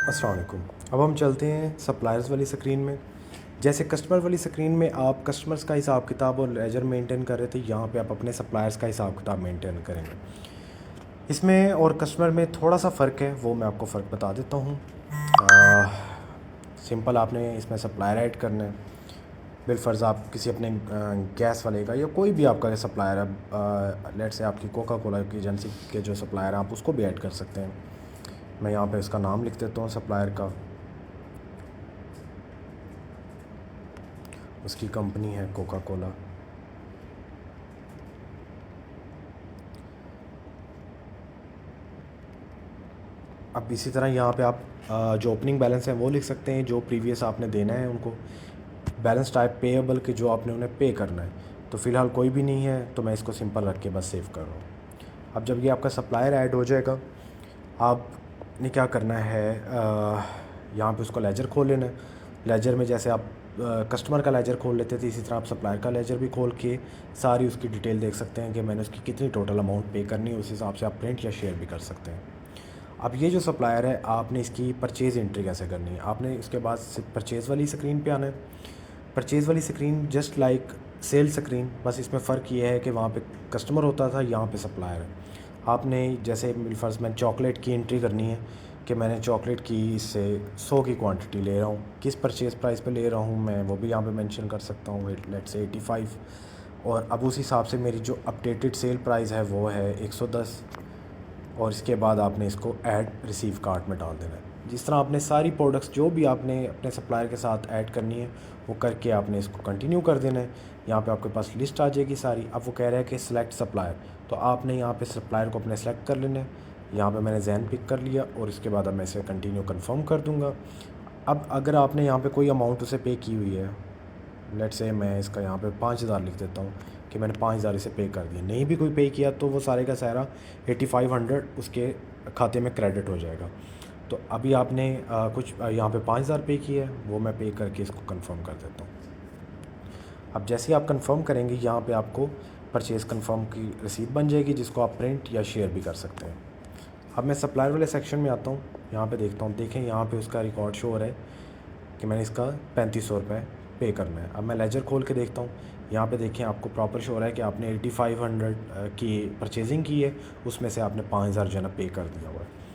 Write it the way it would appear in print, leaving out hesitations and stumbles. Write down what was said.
अस्सलाम वालेकुम। अब हम चलते हैं सप्लायर्स वाली स्क्रीन में। जैसे कस्टमर वाली स्क्रीन में आप कस्टमर्स का हिसाब किताब और लेजर मेंटेन कर रहे थे, यहाँ पे आप अपने सप्लायर्स का हिसाब किताब मेंटेन करेंगे। इसमें और कस्टमर में थोड़ा सा फ़र्क है, वो मैं आपको फ़र्क बता देता हूँ। सिंपल आपने इसमें सप्लायर ऐड करना है। बिलफ़र्ज़ आप किसी अपने गैस वाले का या कोई भी आपका सप्लायर है, लेट से आपकी कोका कोला की एजेंसी के जो सप्लायर हैं आप उसको भी ऐड कर सकते हैं। मैं यहाँ पे इसका नाम लिख देता हूँ सप्लायर का, उसकी कंपनी है कोका कोला। अब इसी तरह यहाँ पे आप जो ओपनिंग बैलेंस है वो लिख सकते हैं, जो प्रीवियस आपने देना है उनको। बैलेंस टाइप पेएबल के जो आपने उन्हें पे करना है, तो फ़िलहाल कोई भी नहीं है तो मैं इसको सिंपल रख के बस सेव कर रहा हूँ। अब जब ये आपका सप्लायर ऐड हो जाएगा, आपने क्या करना है, यहाँ पे उसको लेजर खोल लेना है। लेजर में जैसे आप कस्टमर का लेजर खोल लेते थे, इसी तरह आप सप्लायर का लेजर भी खोल के सारी उसकी डिटेल देख सकते हैं कि मैंने उसकी कितनी टोटल अमाउंट पे करनी है। उस हिसाब से आप प्रिंट या शेयर भी कर सकते हैं। अब ये जो सप्लायर है, आपने इसकी परचेज़ एंट्री कैसे करनी है। आपने इसके बाद परचेज़ वाली स्क्रीन पे आना है। परचेज़ वाली screen just like sale screen, बस इसमें फ़र्क ये है कि वहाँ पे कस्टमर होता था, यहाँ पे सप्लायर है। आपने जैसे फर्स्ट में चॉकलेट की एंट्री करनी है कि मैंने चॉकलेट की इससे 100 की क्वांटिटी ले रहा हूँ, किस परचेज़ प्राइस पे ले रहा हूँ मैं वो भी यहाँ पे मेंशन कर सकता हूँ, लेट्स से 85। और अब उस हिसाब से मेरी जो अपडेटेड सेल प्राइस है वो है 110। और इसके बाद आपने इसको ऐड रिसीव कार्ट में डाल देना है। जिस तरह आपने सारी प्रोडक्ट्स जो भी आपने अपने सप्लायर के साथ ऐड करनी है वो करके आपने इसको कंटिन्यू कर देना है। यहाँ पे आपके पास लिस्ट आ जाएगी सारी। अब वो कह रहा है कि सिलेक्ट सप्लायर, तो आपने यहाँ पे सप्लायर को अपने सेलेक्ट कर लेना है। यहाँ पे मैंने जैन पिक कर लिया और इसके बाद अब मैं इसे कंटिन्यू कन्फर्म कर दूँगा। अब अगर आपने यहाँ पर कोई अमाउंट उसे पे की हुई है, लेट से मैं इसका यहाँ पे 5000 लिख देता हूँ कि मैंने 5000 इसे पे कर दिया, नहीं भी कोई पे किया तो वो सारे का सारा 8500 उसके खाते में क्रेडिट हो जाएगा। तो अभी आपने कुछ यहाँ पे 5000 पे किया है, वो मैं पे करके इसको कंफर्म कर देता हूँ। अब जैसे ही आप कंफर्म करेंगे, यहाँ पे आपको परचेज़ कंफर्म की रसीद बन जाएगी, जिसको आप प्रिंट या शेयर भी कर सकते हैं। अब मैं सप्लायर वाले सेक्शन में आता हूँ, यहाँ पे देखता हूँ, देखें यहाँ पे उसका रिकॉर्ड शो हो रहा है कि मैंने इसका 3500 रुपये पे करना है। अब मैं लेजर खोल के देखता हूँ, यहाँ पे देखें आपको प्रॉपर शो हो रहा है कि आपने 8500 की परचेजिंग की है, उसमें से आपने 5000 जो है ना पे कर दिया हुआ है।